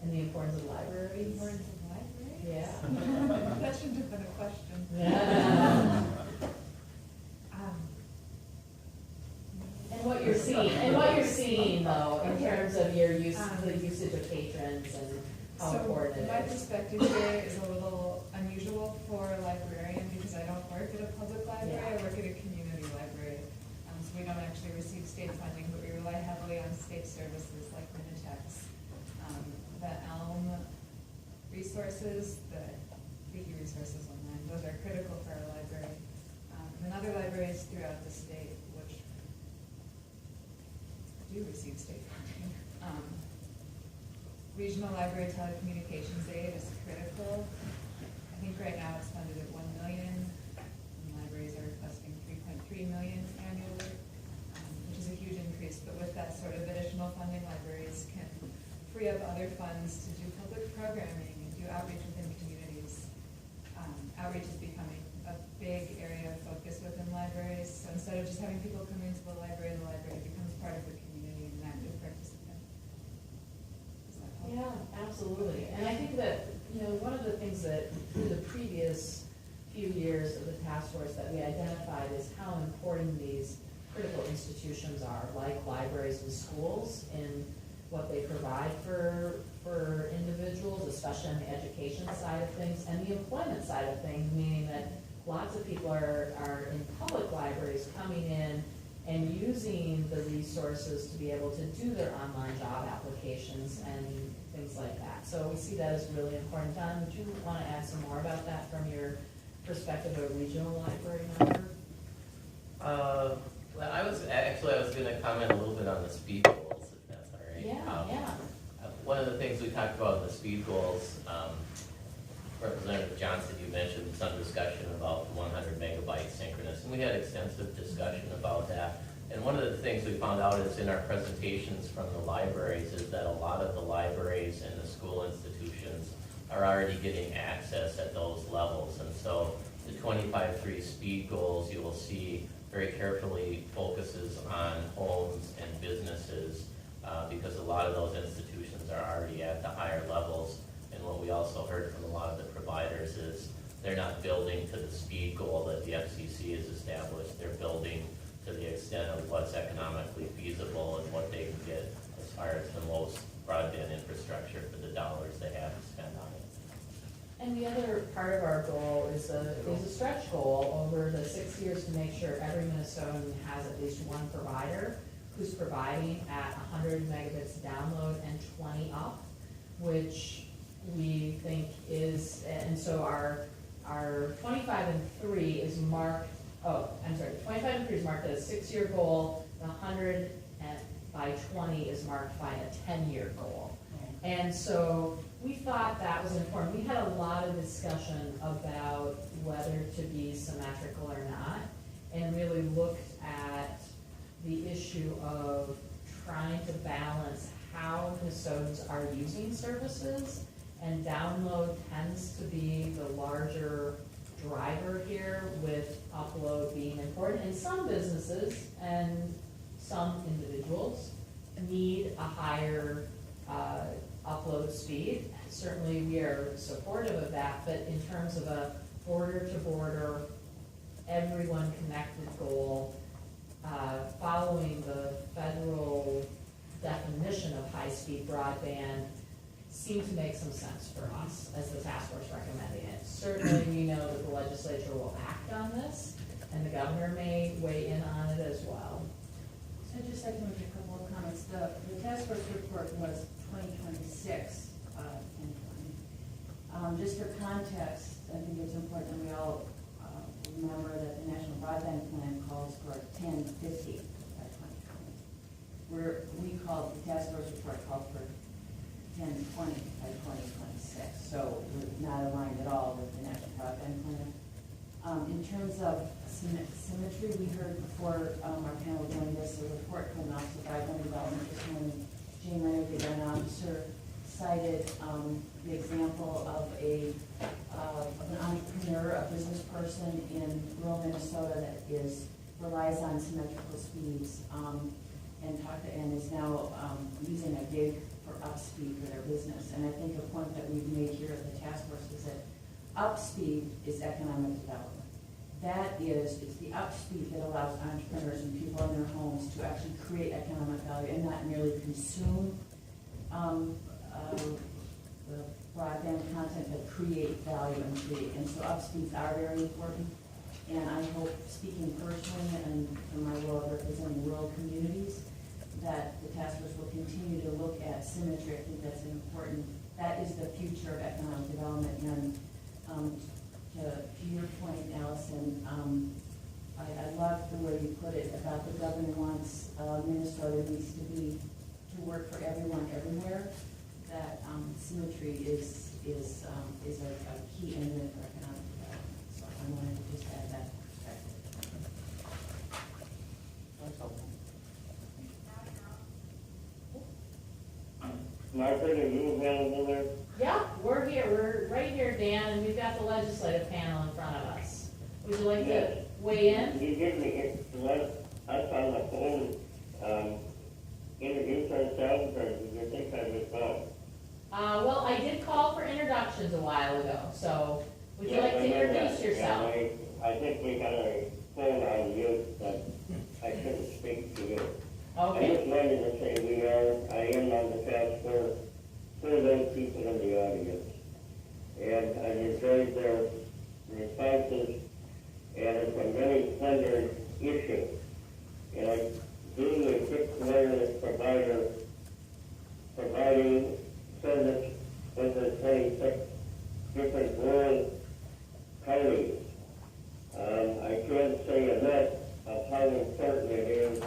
and the importance of libraries. Importance of libraries? Yeah. That shouldn't have been a question. Yeah. And what you're seeing though, in terms of your use, the usage of patrons and how important it is. So my perspective here is a little unusual for a librarian because I don't work at a public library, Yeah. I work at a community library. So we don't actually receive state funding, but we rely heavily on state services like Minitex. The ELM resources, the wiki resources online, those are critical for our library. And other libraries throughout the state, which do receive state funding. Regional library telecommunications aid is critical. I think right now it's funded at $1 million, and libraries are requesting $3.3 million annually, which is a huge increase. But with that sort of additional funding, libraries can free up other funds to do public programming and do outreach within communities. Outreach is becoming a big area of focus within libraries. So instead of just having people come into the library becomes part of the community and an active participant. Yeah, absolutely. And I think that, one of the things that through the previous few years of the task force that we identified is how important these critical institutions are, like libraries and schools, in what they provide for individuals, especially on the education side of things, and the employment side of things, meaning that lots of people are in public libraries coming in and using the resources to be able to do their online job applications and things like that. So we see that as really important. Don, would you want to add some more about that from your perspective of a regional library member? I was going to comment a little bit on the speed goals, if that's all right. Yeah. One of the things we talked about in the speed goals, Representative Johnson, you mentioned some discussion about 100 megabyte synchronous, and we had extensive discussion about that. And one of the things we found out is in our presentations from the libraries is that a lot of the libraries and the school institutions are already getting access at those levels. And so the 25.3 speed goals, you will see very carefully focuses on homes and businesses because a lot of those institutions are already at the higher levels. And what we also heard from a lot of the providers is they're not building to the speed goal that the FCC has established. They're building to the extent of what's economically feasible and what they can get as far as the most broadband infrastructure for the dollars they have to spend on it. And the other part of our goal is a stretch goal over the 6 years to make sure every Minnesotan has at least one provider who's providing at 100 megabits download and 20 up, which we think is, and so our 25 and 3 is marked, 25 and 3 is marked as a 6-year goal, the 100 by 20 is marked by a 10-year goal. And so we thought that was important. We had a lot of discussion about whether to be symmetrical or not, and really looked at the issue of trying to balance how Minnesotans are using services, and download tends to be the larger driver here, with upload being important. And some businesses and some individuals need a higher upload speed. Certainly we are supportive of that, but in terms of a border-to-border, everyone connected goal, following the federal definition of high-speed broadband seemed to make some sense for us as the task force recommending it. Certainly we know that the legislature will act on this, and the governor may weigh in on it as well. So I'd just like to make a couple of comments. The task force report was 2026 in 20. Just for context, I think it's important we all remember that the National Broadband Plan calls for 1050 by 2020. The task force report called for 1020 by 2026. So we're not aligned at all with the National Broadband Plan. In terms of symmetry, we heard before our panel joined us a report from the Office of Broadband Development this morning. Jane Leonard, the Young Officer, cited the example of an entrepreneur, a business person in rural Minnesota that relies on symmetrical speeds and is now using a gig for upspeed for their business. And I think a point that we've made here at the task force is that upspeed is economic development. It's the upspeed that allows entrepreneurs and people in their homes to actually create economic value and not merely consume the broadband content, but create value and create. And so upspeeds are very important. And I hope, speaking personally and from my role of representing rural communities, that the task force will continue to look at symmetry. I think that's important. That is the future of economic development. And to your point, Allison, I love the way you put it about the governor wants Minnesota needs to work for everyone everywhere. That symmetry is a key element for economic development. So I wanted to just add that perspective. That's helpful. Margaret, are you available there? Yeah, we're here, we're right here, Dan, and we've got the legislative panel in front of us. Would you like to weigh in? You give me, us on the phone, introduce ourselves, or do you think I was wrong? Well, I did call for introductions a while ago, so would you like to introduce yourself? I think we got a phone on you, but I couldn't speak to you. I Okay, just wanted to say I am on the task force for those people in the audience. And I enjoyed their responses, and it's a very tender issue. And I being a fixed wireless provider, providing service over 26 different rural counties, I can't say enough of how important it is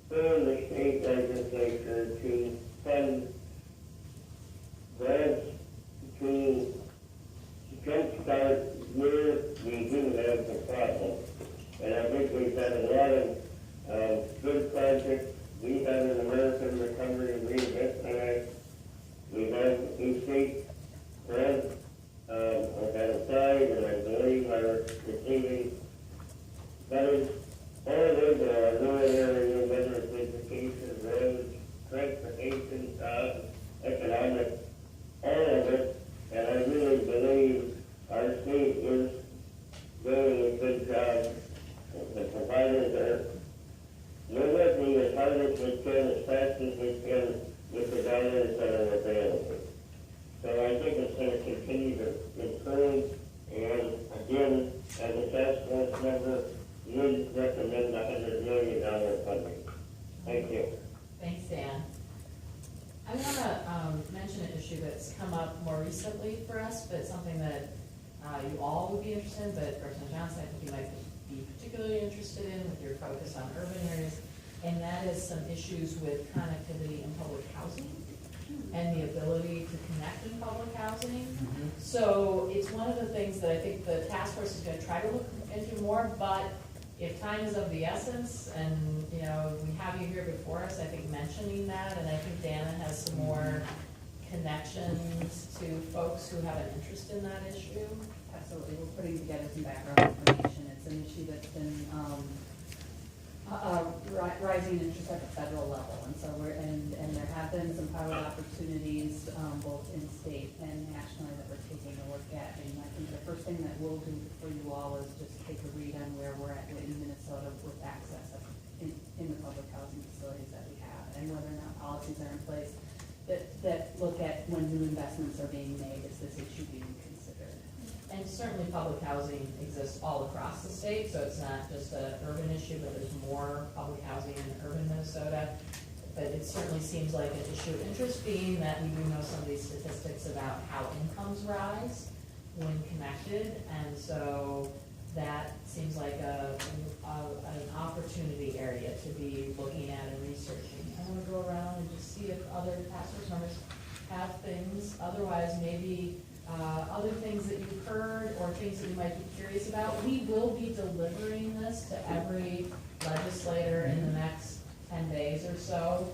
for the state legislature to fund grants to jumpstart where we do have the problem. And I think we've had a lot of good projects. We have an American Recovery and Reinvestment Act. We have a state grant that applied, and I believe are receiving funds. All of those are rural areas, whether it's education, roads, transportation, jobs, economic, all of it. And I really believe our state is doing a good job. The providers are working as hard as we can, as fast as we can, with the dollars that are available. So I think it's going to continue to improve. And again, as a task force member, would recommend $100 million funding. Thank you. thanks, Dan. I want to mention an issue that's come up more recently for us, but something that you all would be interested in, but President Johnson, I think you might be particularly interested in with your focus on urban areas, and that is some issues with connectivity in public housing and the ability to connect in public housing. So it's one of the things that I think the task force is going to try to look into more, but if time is of the essence, and we have you here before us, I think mentioning that, and I think Dana has some more connections to folks who have an interest in that issue. Absolutely, we're putting together some background information. It's an issue that's been rising interest at the federal level, and so and there have been some pilot opportunities both in state and nationally that we're taking a look at. And I think the first thing that we'll do for you all is just take a read on where we're at in Minnesota with access in the public housing facilities that we have, and whether or not policies are in place that look at when new investments are being made, is this issue being considered? And certainly public housing exists all across the state, so it's not just an urban issue, but there's more public housing in urban Minnesota. But it certainly seems like an issue of interest, being that we do know some of these statistics about how incomes rise when connected, and so that seems like an opportunity area to be looking at and researching. I want to go around and just see if other task force members have things. Otherwise, maybe other things that you've heard or things that you might be curious about. We will be delivering this to every legislator in the next 10 days or so.